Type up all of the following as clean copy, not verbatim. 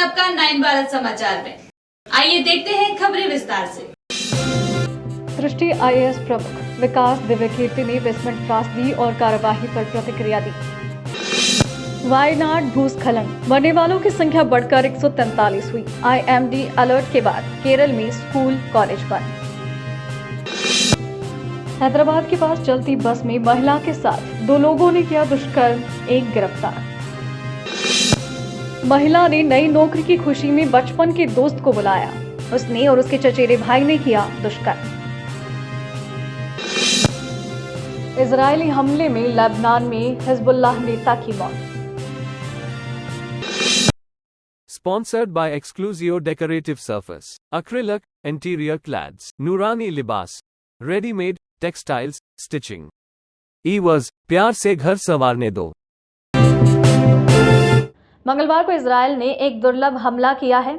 आपका 9 भारत समाचार में। आइए देखते हैं खबरें विस्तार से। दृष्टि आईएएस प्रमुख विकास दिव्यकीर्ति ने बेसमेंट त्रासदी और कार्यवाही पर प्रतिक्रिया दी। वायनाड भूस्खलन, मरने वालों की संख्या बढ़कर 143 हुई। आईएमडी अलर्ट के बाद केरल में स्कूल कॉलेज बंद। हैदराबाद के पास चलती बस में महिला के साथ 2 लोगों ने किया दुष्कर्म, 1 गिरफ्तार। महिला ने नई नौकरी की खुशी में बचपन के दोस्त को बुलाया, उसने और उसके चचेरे भाई ने किया दुष्कर्म। इजरायली हमले में लेबनान में हिजबुल्लाह नेता की मौत। Sponsored by Exclusio Decorative Surface, Acrylic, Interior Clads, Nurani Libas, Ready-made, Textiles, Stitching. Ewers, प्यार से घर संवारने दो। मंगलवार को इजरायल ने एक दुर्लभ हमला किया है,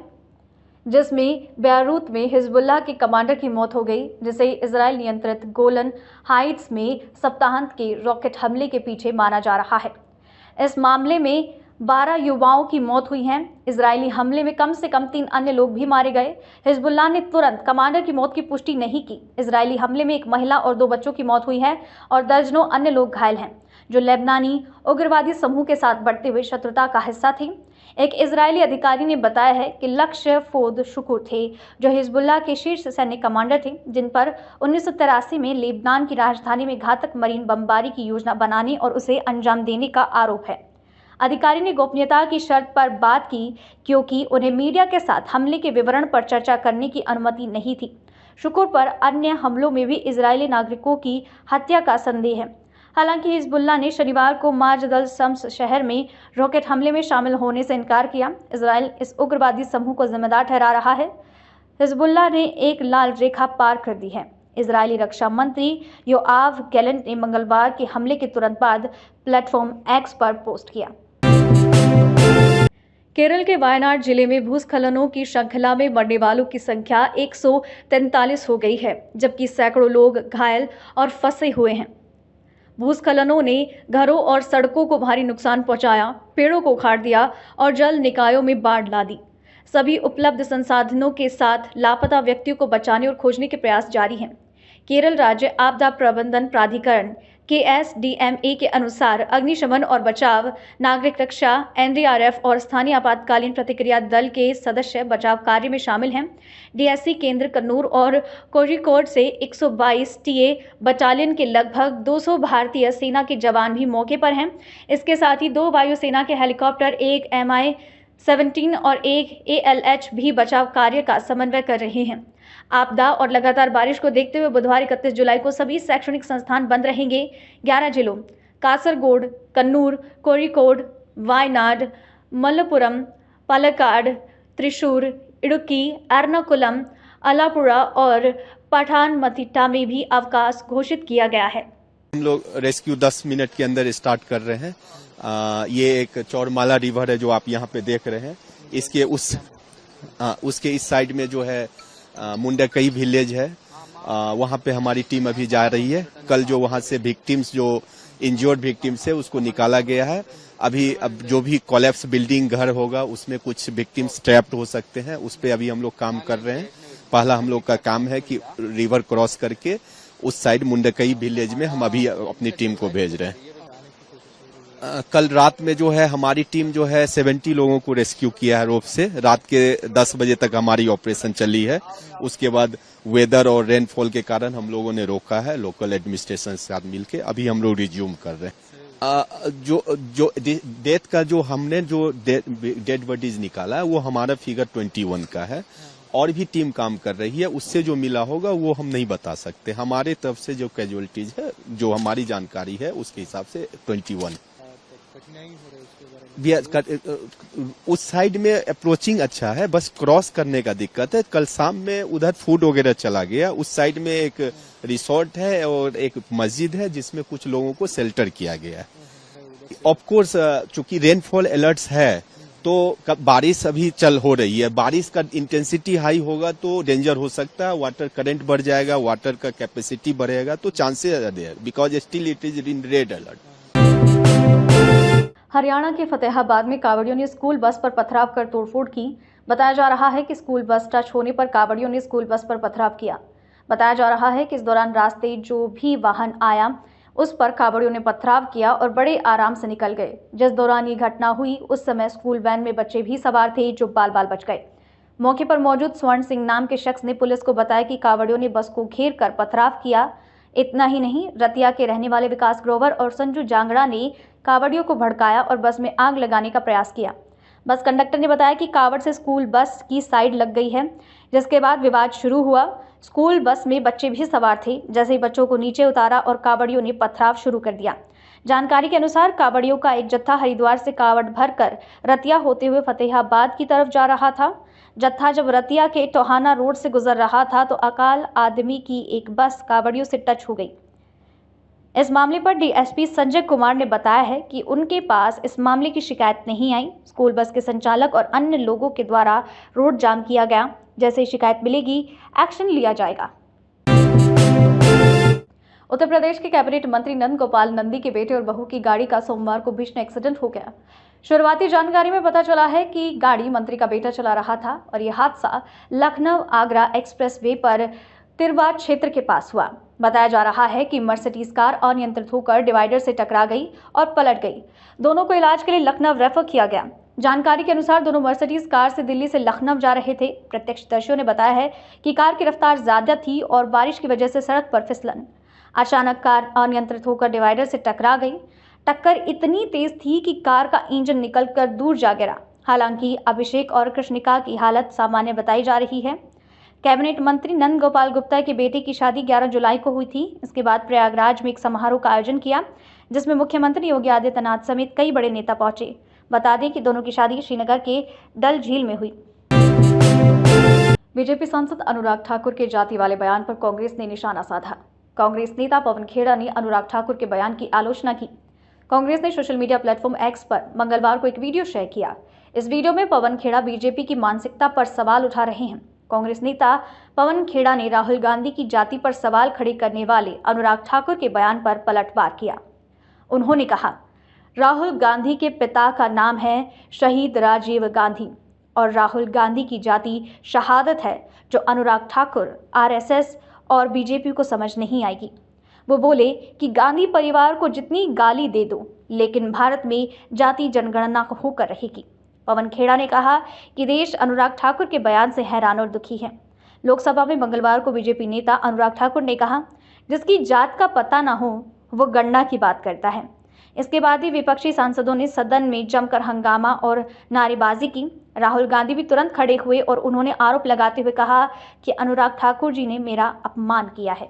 जिसमें बेरूत में हिजबुल्लाह के कमांडर की मौत हो गई, जिसे इजरायल नियंत्रित गोलन हाइट्स में सप्ताहांत के रॉकेट हमले के पीछे माना जा रहा है। इस मामले में 12 युवाओं की मौत हुई है। इजरायली हमले में कम से कम 3 अन्य लोग भी मारे गए। हिजबुल्लाह ने तुरंत कमांडर की मौत की पुष्टि नहीं की। इजरायली हमले में 1 महिला और 2 बच्चों की मौत हुई है और दर्जनों अन्य लोग घायल हैं, जो लेबनानी उग्रवादी समूह के साथ बढ़ते हुए शत्रुता का हिस्सा थे। एक इजरायली अधिकारी ने बताया है कि लक्ष्य फोद शुकुर थे, जो हिजबुल्लाह के शीर्ष सैन्य कमांडर थे, जिन पर 1983 में लेबनान की राजधानी में घातक मरीन बमबारी की योजना बनाने और उसे अंजाम देने का आरोप है। अधिकारी ने गोपनीयता की शर्त पर बात की, क्योंकि उन्हें मीडिया के साथ हमले के विवरण पर चर्चा करने की अनुमति नहीं थी। शुकुर पर अन्य हमलों में भी इजरायली नागरिकों की हत्या का संदेह है। हालांकि हिजबुल्लाह ने शनिवार को माजदल शम्स शहर में रॉकेट हमले में शामिल होने से इनकार किया। इजरायल इस उग्रवादी समूह को जिम्मेदार ठहरा रहा है। हिजबुल्लाह ने एक लाल रेखा पार कर दी है। इजरायली रक्षा मंत्री योआव गैलेंट ने मंगलवार के हमले के तुरंत बाद प्लेटफॉर्म एक्स पर पोस्ट किया। केरल के वायनाड जिले में भूस्खलनों की श्रृंखला में मरने वालों की संख्या 143 हो गई है, जबकि सैकड़ों लोग घायल और फंसे हुए हैं। भूस्खलनों ने घरों और सड़कों को भारी नुकसान पहुंचाया, पेड़ों को उखाड़ दिया और जल निकायों में बाढ़ ला दी। सभी उपलब्ध संसाधनों के साथ लापता व्यक्तियों को बचाने और खोजने के प्रयास जारी हैं। केरल राज्य आपदा प्रबंधन प्राधिकरण KSDMA के अनुसार अग्निशमन और बचाव, नागरिक रक्षा, NDRF और स्थानीय आपातकालीन प्रतिक्रिया दल के सदस्य बचाव कार्य में शामिल हैं। DSC केंद्र कन्नूर और कोझिकोड से 122 TA बटालियन के लगभग 200 भारतीय सेना के जवान भी मौके पर हैं। इसके साथ ही 2 वायुसेना के हेलीकॉप्टर, एक Mi-17 और एक ALH भी बचाव कार्य का समन्वय कर रहे हैं। आपदा और लगातार बारिश को देखते हुए बुधवार 31 जुलाई को सभी शैक्षणिक संस्थान बंद रहेंगे। 11 जिलों कासरगोड, कन्नूर, कोझिकोड, वायनाड, मलप्पुरम, पालक्काड, त्रिशूर, इडुक्की, एर्नाकुलम, अलापुरा और पठानमथिट्टा में भी अवकाश घोषित किया गया है। हम लोग रेस्क्यू 10 मिनट के अंदर स्टार्ट कर रहे हैं। ये एक चौरमाला रिवर है जो आप यहाँ पे देख रहे हैं। इसके उसके इस साइड में जो है मुंडकई विलेज है, वहाँ पे हमारी टीम अभी जा रही है। कल जो वहाँ से विक्टिम्स, जो इंजर्ड विक्टिम्स है, उसको निकाला गया है। अब जो भी कोलैप्स बिल्डिंग घर होगा उसमें कुछ विक्टिम्स ट्रैप्ड हो सकते हैं, उस पे अभी हम लोग काम कर रहे हैं। पहला हम लोग का काम है कि रिवर क्रॉस करके उस साइड मुंडकई विलेज में हम अभी अपनी टीम को भेज रहे हैं। कल रात में जो है हमारी टीम जो है 70 लोगों को रेस्क्यू किया है रोप से। रात के 10 बजे तक हमारी ऑपरेशन चली है। उसके बाद वेदर और रेनफॉल के कारण हम लोगों ने रोका है। लोकल एडमिनिस्ट्रेशन के साथ मिलके अभी हम लोग रिज्यूम कर रहे हैं। जो डेथ का जो हमने जो डेड बॉडीज निकाला है वो हमारा फिगर 21 का है। और भी टीम काम कर रही है, उससे जो मिला होगा वो हम नहीं बता सकते। हमारे तरफ से जो कैजुअलिटीज है, जो हमारी जानकारी है, उसके हिसाब से 21। उस साइड में अप्रोचिंग अच्छा है, बस क्रॉस करने का दिक्कत है। कल शाम में उधर फूड वगैरह चला गया। उस साइड में एक रिसोर्ट है और एक मस्जिद है जिसमें कुछ लोगों को शेल्टर किया गया है। ऑफ कोर्स चूंकि रेनफॉल अलर्ट्स है तो बारिश अभी चल हो रही है। बारिश का इंटेंसिटी हाई होगा तो डेंजर हो सकता है, वाटर करंट बढ़ जाएगा, वाटर का कैपेसिटी बढ़ेगा, तो चांसेस है there because still it is in red alert. Haryana के फतेहाबाद में कांवड़ियों ने स्कूल बस पर पथराव कर तोड़फोड़ की। बताया जा रहा है कि स्कूल बस टच होने पर कांवड़ियों ने स्कूल बस पर पथराव किया। बताया जा रहा है कि इस दौरान रास्ते जो भी वाहन आया उस पर कांवड़ियों ने पथराव किया और बड़े आराम से निकल गए। जिस दौरान ये घटना हुई उस समय स्कूल वैन में बच्चे भी सवार थे जो बाल बाल बच गए। मौके पर मौजूद स्वर्ण सिंह नाम के शख्स ने पुलिस को बताया कि कांवड़ियों ने बस को घेर कर पथराव किया। इतना ही नहीं, रतिया के रहने वाले विकास ग्रोवर और संजू जांगड़ा ने कांवड़ियों को भड़काया और बस में आग लगाने का प्रयास किया। बस कंडक्टर ने बताया कि कांवड़ से स्कूल बस की साइड लग गई है, जिसके बाद विवाद शुरू हुआ। स्कूल बस में बच्चे भी सवार थे। जैसे ही बच्चों को नीचे उतारा और कांवड़ियों ने पथराव शुरू कर दिया। जानकारी के अनुसार कांवड़ियों का एक जत्था हरिद्वार से कांवड़ भरकर रतिया होते हुए फतेहाबाद की तरफ जा रहा था। जत्था जब रतिया के टोहाना रोड से गुजर रहा था तो अकाल आदमी की एक बस कांवड़ियों से टच हो गई। इस मामले पर डीएसपी संजय कुमार ने बताया है कि उनके पास इस मामले की शिकायत नहीं आई। स्कूल बस के संचालक और अन्य लोगों के द्वारा रोड जाम किया गया। जैसे ही शिकायत मिलेगी एक्शन लिया जाएगा। उत्तर प्रदेश के कैबिनेट मंत्री नंद गोपाल नंदी के बेटे और बहू की गाड़ी का सोमवार को भीषण एक्सीडेंट हो गया। शुरुआती जानकारी में पता चला है कि गाड़ी मंत्री का बेटा चला रहा था और यह हादसा लखनऊ आगरा एक्सप्रेसवे पर तिरवा क्षेत्र के पास हुआ। बताया जा रहा है कि मर्सिडीज कार अनियंत्रित होकर डिवाइडर से टकरा गई और पलट गई। दोनों को इलाज के लिए लखनऊ रेफर किया गया। जानकारी के अनुसार दोनों मर्सिडीज कार से दिल्ली से लखनऊ जा रहे थे। प्रत्यक्षदर्शियों ने बताया है कि कार की रफ्तार ज्यादा थी और बारिश की वजह से सड़क पर फिसलन। अचानक कार अनियंत्रित होकर डिवाइडर से टकरा गई। टक्कर इतनी तेज थी कि कार का इंजन निकलकर दूर जा गिरा। हालांकि अभिषेक और कृष्णिका की हालत सामान्य बताई जा रही है। कैबिनेट मंत्री नंद गोपाल गुप्ता के बेटे की शादी 11 जुलाई को हुई थी। इसके बाद प्रयागराज में एक समारोह का आयोजन किया जिसमें मुख्यमंत्री योगी आदित्यनाथ समेत कई बड़े नेता पहुंचे। बता दें कि दोनों की शादी श्रीनगर के डल झील में हुई। बीजेपी सांसद अनुराग ठाकुर के जाति वाले बयान पर कांग्रेस ने निशाना साधा। कांग्रेस नेता पवन खेड़ा ने अनुराग ठाकुर के बयान की आलोचना की। कांग्रेस ने सोशल मीडिया प्लेटफॉर्म एक्स पर मंगलवार को एक वीडियो शेयर किया। इस वीडियो में पवन खेड़ा बीजेपी की मानसिकता पर सवाल उठा रहे हैं। कांग्रेस नेता पवन खेड़ा ने राहुल गांधी की जाति पर सवाल खड़े करने वाले अनुराग ठाकुर के बयान पर पलटवार किया। उन्होंने कहा, राहुल गांधी के पिता का नाम है शहीद राजीव गांधी और राहुल गांधी की जाति शहादत है, जो अनुराग ठाकुर, आरएसएस और बीजेपी को समझ नहीं आएगी। वो बोले कि गांधी परिवार को जितनी गाली दे दो, लेकिन भारत में जाति जनगणना होकर रहेगी। पवन खेड़ा ने कहा कि देश अनुराग ठाकुर के बयान से हैरान और दुखी है। लोकसभा में मंगलवार को बीजेपी नेता अनुराग ठाकुर ने कहा, जिसकी जात का पता ना हो वो गणना की बात करता है। इसके बाद ही विपक्षी सांसदों ने सदन में जमकर हंगामा और नारेबाजी की। राहुल गांधी भी तुरंत खड़े हुए और उन्होंने आरोप लगाते हुए कहा कि अनुराग ठाकुर जी ने मेरा अपमान किया है।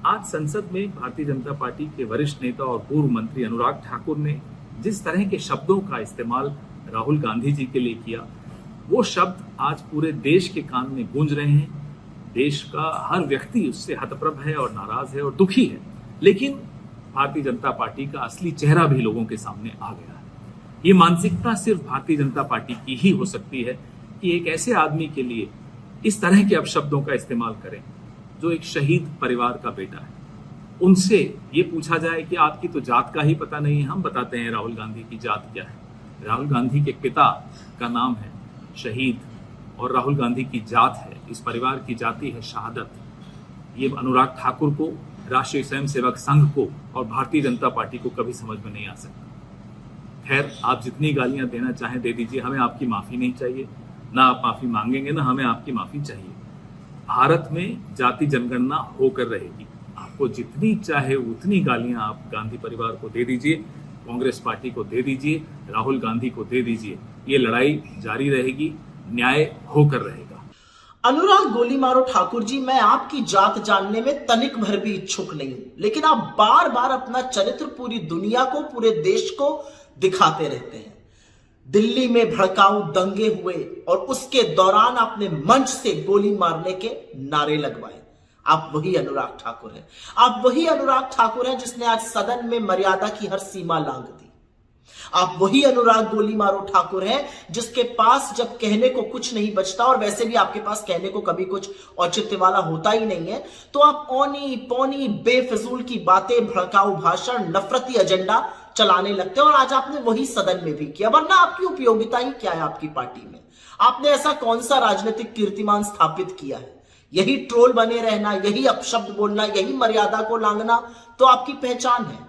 आज संसद में भारतीय जनता पार्टी के वरिष्ठ नेता और पूर्व मंत्री अनुराग ठाकुर ने जिस तरह के शब्दों का इस्तेमाल राहुल गांधी जी के लिए किया, वो शब्द आज पूरे देश के कान में गूंज रहे हैं। देश का हर व्यक्ति उससे हतप्रभ है और नाराज है और दुखी है। लेकिन भारतीय जनता पार्टी का असली चेहरा भी लोगों के सामने आ गया है। ये मानसिकता सिर्फ भारतीय जनता पार्टी की ही हो सकती है कि एक ऐसे आदमी के लिए इस तरह के अपशब्दों का इस्तेमाल करें जो एक शहीद परिवार का बेटा है। उनसे ये पूछा जाए कि आपकी तो जात का ही पता नहीं है। हम बताते हैं राहुल गांधी की जात क्या है। राहुल गांधी के पिता का नाम है शहीद और राहुल गांधी की जात है, इस परिवार की जाति है शहादत। ये अनुराग ठाकुर को, राष्ट्रीय स्वयंसेवक संघ को और भारतीय जनता पार्टी को कभी समझ में नहीं आ सकता। खैर, आप जितनी गालियां देना चाहें दे दीजिए, हमें आपकी माफी नहीं चाहिए। ना आप माफी मांगेंगे ना हमें आपकी माफी चाहिए। भारत में जाति जनगणना होकर रहेगी। आपको जितनी चाहे उतनी गालियां आप गांधी परिवार को दे दीजिए, कांग्रेस पार्टी को दे दीजिए, राहुल गांधी को दे दीजिए। ये लड़ाई जारी रहेगी, न्याय होकर रहेगा। अनुराग गोली मारो ठाकुर जी, मैं आपकी जात जानने में तनिक भर भी इच्छुक नहीं हूं, लेकिन आप बार बार अपना चरित्र पूरी दुनिया को, पूरे देश को दिखाते रहते हैं। दिल्ली में भड़काऊ दंगे हुए और उसके दौरान आपने मंच से गोली मारने के नारे लगवाए। आप वही अनुराग ठाकुर हैं। आप वही अनुराग ठाकुर हैं जिसने आज सदन में मर्यादा की हर सीमा लांघ दी। आप वही अनुराग गोली मारो ठाकुर हैं जिसके पास जब कहने को कुछ नहीं बचता, और वैसे भी आपके पास कहने को कभी कुछ औचित्य वाला होता ही नहीं है, तो आप औनी पौनी बेफजूल की बातें, भड़काऊ भाषण, नफरती एजेंडा चलाने लगते हैं और आज आपने वही सदन में भी किया। वरना आपकी उपयोगिता ही क्या है आपकी पार्टी में? आपने ऐसा कौन सा राजनीतिक कीर्तिमान स्थापित किया है? यही ट्रोल बने रहना, यही अपशब्द बोलना, यही मर्यादा को लांघना तो आपकी पहचान है।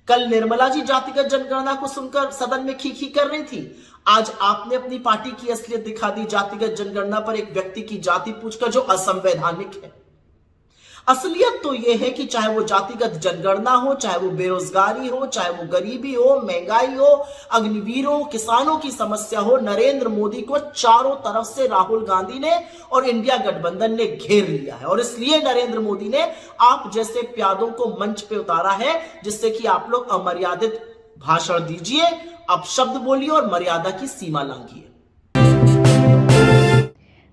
कल निर्मला जी जातिगत जनगणना को सुनकर सदन में खीखी कर रही थी, आज आपने अपनी पार्टी की असलियत दिखा दी जातिगत जनगणना पर एक व्यक्ति की जाति पूछकर, जो असंवैधानिक है। असलियत तो यह है कि चाहे वो जातिगत जनगणना हो, चाहे वो बेरोजगारी हो, चाहे वो गरीबी हो, महंगाई हो, अग्निवीर हो, किसानों की समस्या हो, नरेंद्र मोदी को चारों तरफ से राहुल गांधी ने और इंडिया गठबंधन ने घेर लिया है। और इसलिए नरेंद्र मोदी ने आप जैसे प्यादों को मंच पे उतारा है, जिससे कि आप लोग अमर्यादित भाषण दीजिए, अपशब्द बोलिए और मर्यादा की सीमा लांघिए।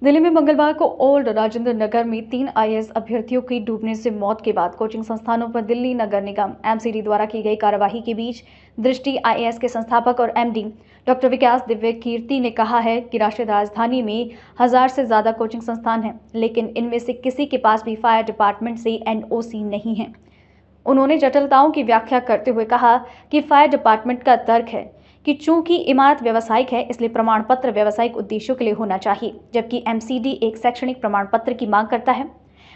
दिल्ली में मंगलवार को ओल्ड राजेंद्र नगर में 3 आईएएस अभ्यर्थियों की डूबने से मौत के बाद कोचिंग संस्थानों पर दिल्ली नगर निगम एमसीडी द्वारा की गई कार्यवाही के बीच दृष्टि आईएएस के संस्थापक और एमडी डॉक्टर विकास दिव्य कीर्ति ने कहा है कि राष्ट्रीय राजधानी में 1000 से ज्यादा कोचिंग संस्थान हैं, लेकिन इनमें से किसी के पास भी फायर डिपार्टमेंट से एनओसी नहीं है। उन्होंने जटिलताओं की व्याख्या करते हुए कहा कि फायर डिपार्टमेंट का तर्क है कि चूंकि इमारत व्यावसायिक है, इसलिए प्रमाण पत्र व्यावसायिक उद्देश्यों के लिए होना चाहिए, जबकि एमसीडी एक शैक्षणिक प्रमाण पत्र की मांग करता है।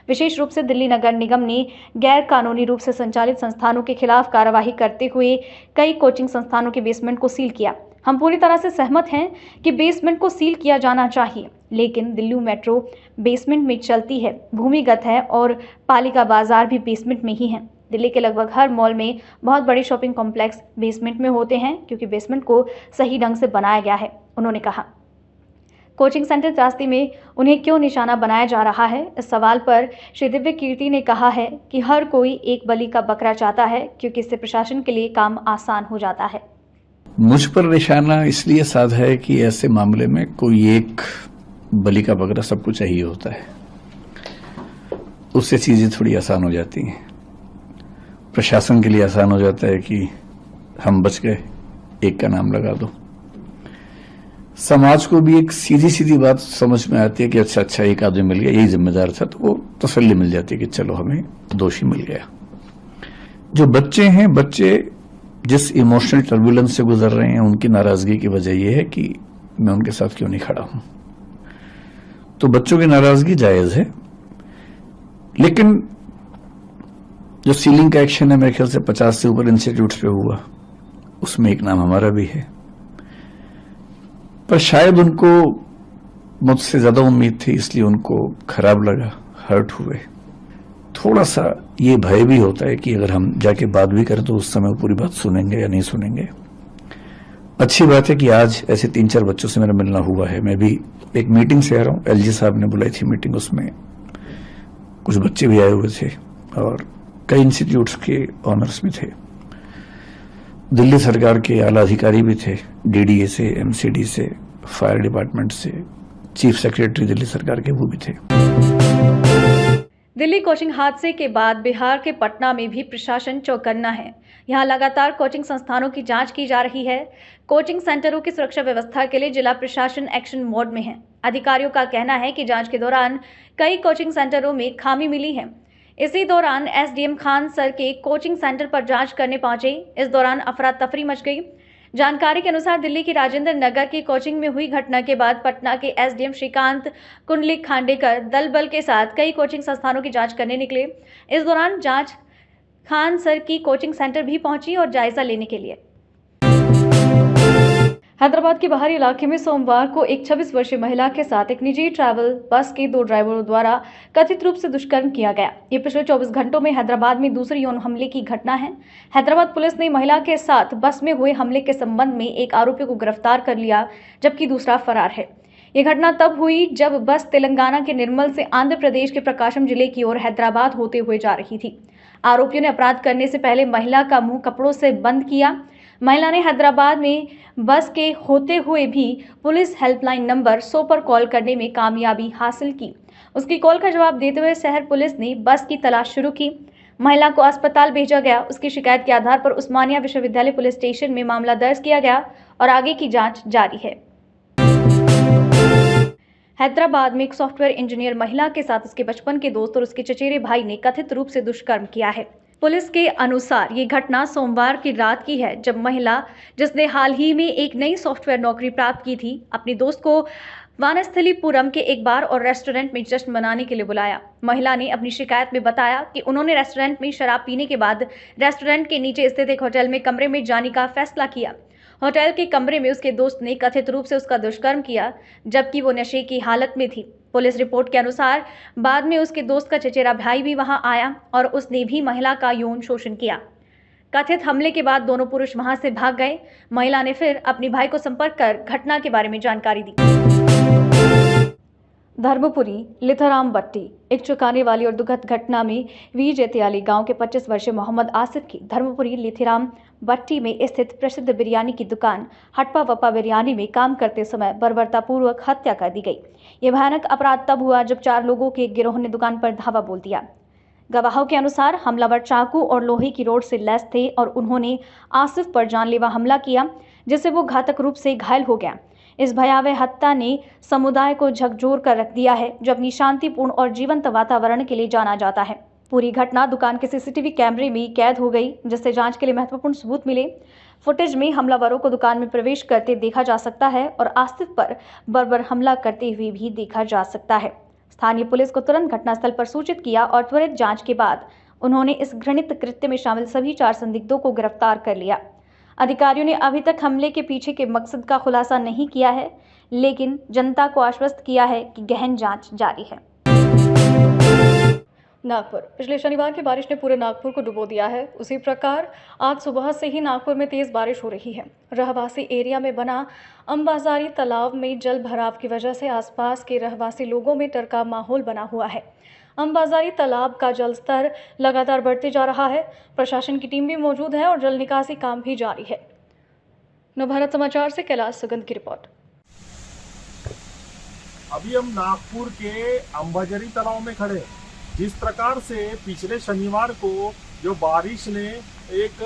विशेष रूप से दिल्ली नगर निगम ने गैर कानूनी रूप से संचालित संस्थानों के खिलाफ कार्यवाही करते हुए कई कोचिंग संस्थानों के बेसमेंट को सील किया। हम पूरी तरह से सहमत हैं कि बेसमेंट को सील किया जाना चाहिए, लेकिन दिल्ली मेट्रो बेसमेंट में चलती है, भूमिगत है और पालिका बाजार भी बेसमेंट में ही है। दिल्ली के लगभग हर मॉल में बहुत बड़े शॉपिंग कॉम्प्लेक्स बेसमेंट में होते हैं, क्योंकि बेसमेंट को सही ढंग से बनाया गया है। उन्होंने कहा, कोचिंग सेंटर त्रासदी में उन्हें क्यों निशाना बनाया जा रहा है? इस सवाल पर श्री दिव्य कीर्ति ने कहा है कि हर कोई एक बलि का बकरा चाहता है, क्योंकि इससे प्रशासन के लिए काम आसान हो जाता है। मुझ पर निशाना इसलिए साधा है कि ऐसे मामले में कोई एक बलि का बकरा सबको चाहिए होता है, उससे चीजें थोड़ी आसान हो जाती हैं। प्रशासन के लिए आसान हो जाता है कि हम बच गए, एक का नाम लगा दो। समाज को भी एक सीधी सीधी बात समझ में आती है कि अच्छा एक आदमी मिल गया, यही जिम्मेदार था, तो वो तसल्ली मिल जाती है कि चलो हमें दोषी मिल गया। जो बच्चे हैं, बच्चे जिस इमोशनल टर्बुलेंस से गुजर रहे हैं, उनकी नाराजगी की वजह यह है कि मैं उनके साथ क्यों नहीं खड़ा हूं। तो बच्चों की नाराजगी जायज है, लेकिन जो सीलिंग का एक्शन है, मेरे ख्याल से 50 से ऊपर इंस्टीट्यूट्स पे हुआ, उसमें एक नाम हमारा भी है। पर शायद उनको मुझसे ज्यादा उम्मीद थी, इसलिए उनको खराब लगा, हर्ट हुए। थोड़ा सा ये भय भी होता है कि अगर हम जाके बात भी करें तो उस समय वो पूरी बात सुनेंगे या नहीं सुनेंगे। अच्छी बात है कि आज ऐसे 3-4 बच्चों से मेरा मिलना हुआ है। मैं भी एक मीटिंग से आ रहा हूं, एलजी साहब ने बुलाई थी मीटिंग, उसमें कुछ बच्चे भी आए हुए थे और कई इंस्टीट्यूट्स के ऑनर्स भी थे। दिल्ली सरकार के आला अधिकारी भी थे, डीडीए से, एमसीडी से, फायर डिपार्टमेंट से, चीफ सेक्रेटरी दिल्ली सरकार के वो भी थे। दिल्ली कोचिंग हादसे के बाद बिहार के पटना में भी प्रशासन चौकन्ना है। यहां लगातार कोचिंग संस्थानों की जांच की जा रही है। कोचिंग सेंटरों की सुरक्षा व्यवस्था के लिए जिला प्रशासन एक्शन मोड में है। अधिकारियों का कहना है कि जांच के दौरान कई कोचिंग सेंटरों में खामी मिली है। इसी दौरान एसडीएम खान सर के कोचिंग सेंटर पर जांच करने पहुंचे। इस दौरान अफरा तफरी मच गई। जानकारी के अनुसार दिल्ली की राजेंद्र नगर की कोचिंग में हुई घटना के बाद पटना के एसडीएम श्रीकांत कुंडलिक खांडेकर दल बल के साथ कई कोचिंग संस्थानों की जांच करने निकले। इस दौरान जांच खान सर की कोचिंग सेंटर भी पहुंची और जायजा लेने के लिए। हैदराबाद के बाहरी इलाके में सोमवार को एक 26 वर्षीय महिला के साथ एक निजी ट्रैवल बस के 2 ड्राइवरों द्वारा कथित रूप से दुष्कर्म किया गया। ये पिछले 24 घंटों में हैदराबाद में दूसरी यौन हमले की घटना है। हैदराबाद पुलिस ने महिला के साथ बस में हुए हमले के संबंध में एक आरोपी को गिरफ्तार कर लिया, जबकि दूसरा फरार है। ये घटना तब हुई जब बस तेलंगाना के निर्मल से आंध्र प्रदेश के प्रकाशम जिले की ओर हैदराबाद होते हुए जा रही थी। आरोपियों ने अपराध करने से पहले महिला का मुंह कपड़ों से बंद किया। महिला ने हैदराबाद में बस के होते हुए भी पुलिस हेल्पलाइन नंबर 100 पर कॉल करने में कामयाबी हासिल की। उसकी कॉल का जवाब देते हुए शहर पुलिस ने बस की तलाश शुरू की। महिला को अस्पताल भेजा गया। उसकी शिकायत के आधार पर उस्मानिया विश्वविद्यालय पुलिस स्टेशन में मामला दर्ज किया गया और आगे की जांच जारी है। हैदराबाद में एक सॉफ्टवेयर इंजीनियर महिला के साथ उसके बचपन के दोस्त और उसके चचेरे भाई ने कथित रूप से दुष्कर्म किया है। पुलिस के अनुसार ये घटना सोमवार की रात की है, जब महिला, जिसने हाल ही में एक नई सॉफ्टवेयर नौकरी प्राप्त की थी, अपनी दोस्त को वानस्थलीपुरम के एक बार और रेस्टोरेंट में जश्न मनाने के लिए बुलाया। महिला ने अपनी शिकायत में बताया कि उन्होंने रेस्टोरेंट में शराब पीने के बाद रेस्टोरेंट के नीचे स्थित एक होटल में कमरे में जाने का फैसला किया। होटल के कमरे में उसके दोस्त ने कथित रूप से उसका दुष्कर्म किया, जबकि वो नशे की हालत में थी। पुलिस रिपोर्ट के अनुसार बाद में उसके दोस्त का चचेरा भाई भी वहां आया और उसने भी महिला का यौन शोषण किया। कथित हमले के बाद दोनों पुरुष वहां से भाग गए। महिला ने फिर अपने भाई को संपर्क कर घटना के बारे में जानकारी दी। धर्मपुरी लिथाराम भट्टी, एक चौंकाने वाली और दुखद घटना में वीर जैतियाली गांव के 25 वर्षीय मोहम्मद आसिफ की धर्मपुरी लिथाराम भट्टी में स्थित प्रसिद्ध बिरयानी की दुकान हटपा वप्पा बिरयानी में काम करते समय बर्बरतापूर्वक हत्या कर दी गई। यह भयानक अपराध तब हुआ जब 4 लोगों के एक गिरोह ने दुकान पर धावा बोल दिया। गवाहों के अनुसार हमलावर चाकू और लोहे की रोड से लैस थे और उन्होंने आसिफ पर जानलेवा हमला किया, जिससे वो घातक रूप से घायल हो गया। इस भयावह हत्या ने समुदाय को झकझोर कर रख दिया है, जो अपनी शांतिपूर्ण और जीवंत वातावरण के लिए जाना जाता है। पूरी घटना दुकान के सीसीटीवी कैमरे में कैद हो गई, जिससे जांच के लिए महत्वपूर्ण सबूत मिले। फुटेज में हमलावरों को दुकान में प्रवेश करते देखा जा सकता है और आसिफ पर बर्बर हमला करते हुए भी देखा जा सकता है। स्थानीय पुलिस को तुरंत घटनास्थल पर सूचित किया और त्वरित जांच के बाद उन्होंने इस घृणित कृत्य में शामिल सभी 4 संदिग्धों को गिरफ्तार कर लिया। अधिकारियों ने अभी तक हमले के पीछे के मकसद का खुलासा नहीं किया है, लेकिन जनता को आश्वस्त किया है कि गहन जांच जारी है। नागपुर, पिछले शनिवार की बारिश ने पूरे नागपुर को डुबो दिया है। उसी प्रकार आज सुबह से ही नागपुर में तेज बारिश हो रही है। रहवासी एरिया में बना अंबाजारी तालाब में जल भराव की वजह से आसपास के रहवासी लोगों में डर का माहौल बना हुआ है। अंबाजारी तालाब का जल स्तर लगातार बढ़ते जा रहा है। प्रशासन की टीम भी मौजूद है और जल निकासी काम भी जारी है। नवभारत समाचार से कैलाश सुगंध की रिपोर्ट। अभी हम नागपुर के अंबाजारी तालाब में खड़े हैं। जिस प्रकार से पिछले शनिवार को जो बारिश ने एक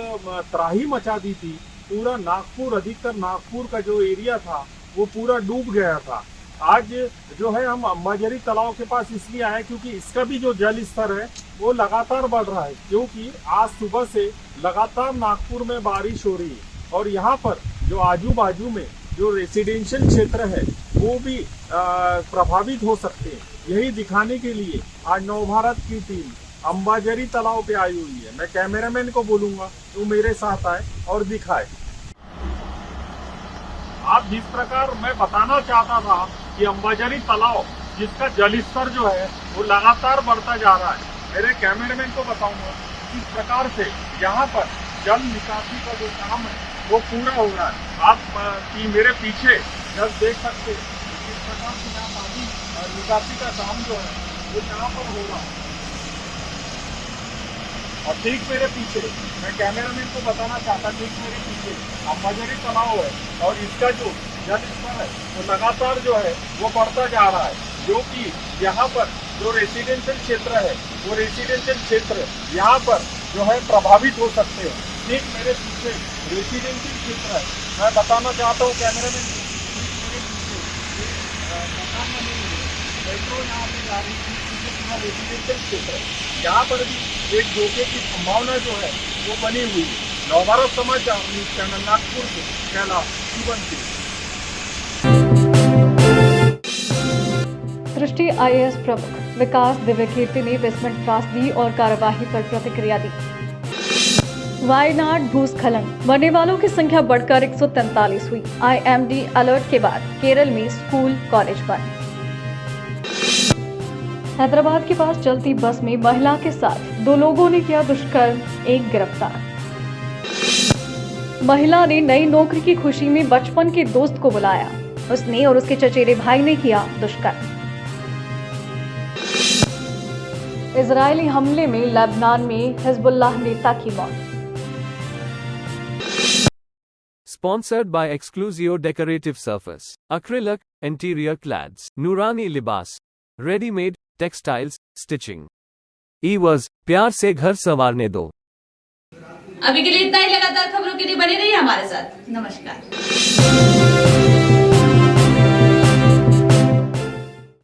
त्राही मचा दी थी, पूरा नागपुर, अधिकतर नागपुर का जो एरिया था वो पूरा डूब गया था। आज जो है हम अंबाजारी तालाब के पास इसलिए आए क्योंकि इसका भी जो जल स्तर है वो लगातार बढ़ रहा है, क्योंकि आज सुबह से लगातार नागपुर में बारिश हो रही है और यहाँ पर जो आजू बाजू में जो रेसिडेंशियल क्षेत्र है वो भी प्रभावित हो सकते हैं। यही दिखाने के लिए आज नवभारत की टीम अंबाजारी तालाब पे आई हुई है। मैं कैमरामैन को बोलूंगा तो मेरे साथ आए और दिखाए। आप जिस प्रकार मैं बताना चाहता था कि अंबाजारी तालाब जिसका जल स्तर जो है वो लगातार बढ़ता जा रहा है, मेरे कैमरामैन को बताऊंगा किस प्रकार से यहाँ पर जल निकासी का जो काम है वो पूरा हो रहा है। आप मेरे पीछे जब देख सकते हैं किस प्रकार से यहाँ पानी निकासी का काम जो है वो यहाँ पर हो रहा है। और ठीक मेरे पीछे मैं कैमरामैन को बताना चाहता, ठीक मेरे पीछे अंबाजारी तालाब है और इसका जो जल स्तर है वो लगातार जो है वो बढ़ता जा रहा है, जो कि यहाँ पर जो रेसिडेंशियल क्षेत्र है वो रेसिडेंशियल क्षेत्र यहाँ पर जो है प्रभावित हो सकते हैं। ठीक मेरे पीछे रेसिडेंशियल क्षेत्र है। मैं बताना चाहता हूँ कैमरामैन मेट्रो यहाँ पे जा रही थी, पूरा रेसिडेंशियल क्षेत्र है, यहाँ पर भी एक धोखे की संभावना जो है वो बनी हुई है। नवभारत समाचार न्यूज चैनल नागपुर से कैलाश सुगंध। दृष्टि आईएएस प्रमुख विकास दिव्यकीर्ति ने बेसमेंट त्रासदी और कार्यवाही पर प्रतिक्रिया दी। वायनाड भूस्खलन, मरने वालों की संख्या बढ़कर 143 हुई। आईएमडी अलर्ट के बाद केरल में स्कूल कॉलेज बंद। हैदराबाद के पास चलती बस में महिला के साथ 2 लोगों ने किया दुष्कर्म, 1 गिरफ्तार। महिला ने नई नौकरी की खुशी में बचपन के दोस्त को बुलाया, उसने और उसके चचेरे भाई ने किया दुष्कर्म। इजरायली हमले में लेबनान में हिजबुल्लाह नेता की मौत। Sponsored by Exclusio Decorative Surface, Acrylic, Interior Clads, Nurani Libas, Ready-made, Textiles, Stitching. E-was, प्यार से घर संवारने दो। अभी के लिए इतना ही। लगातार खबरों के लिए बने रहिए हमारे साथ। नमस्कार।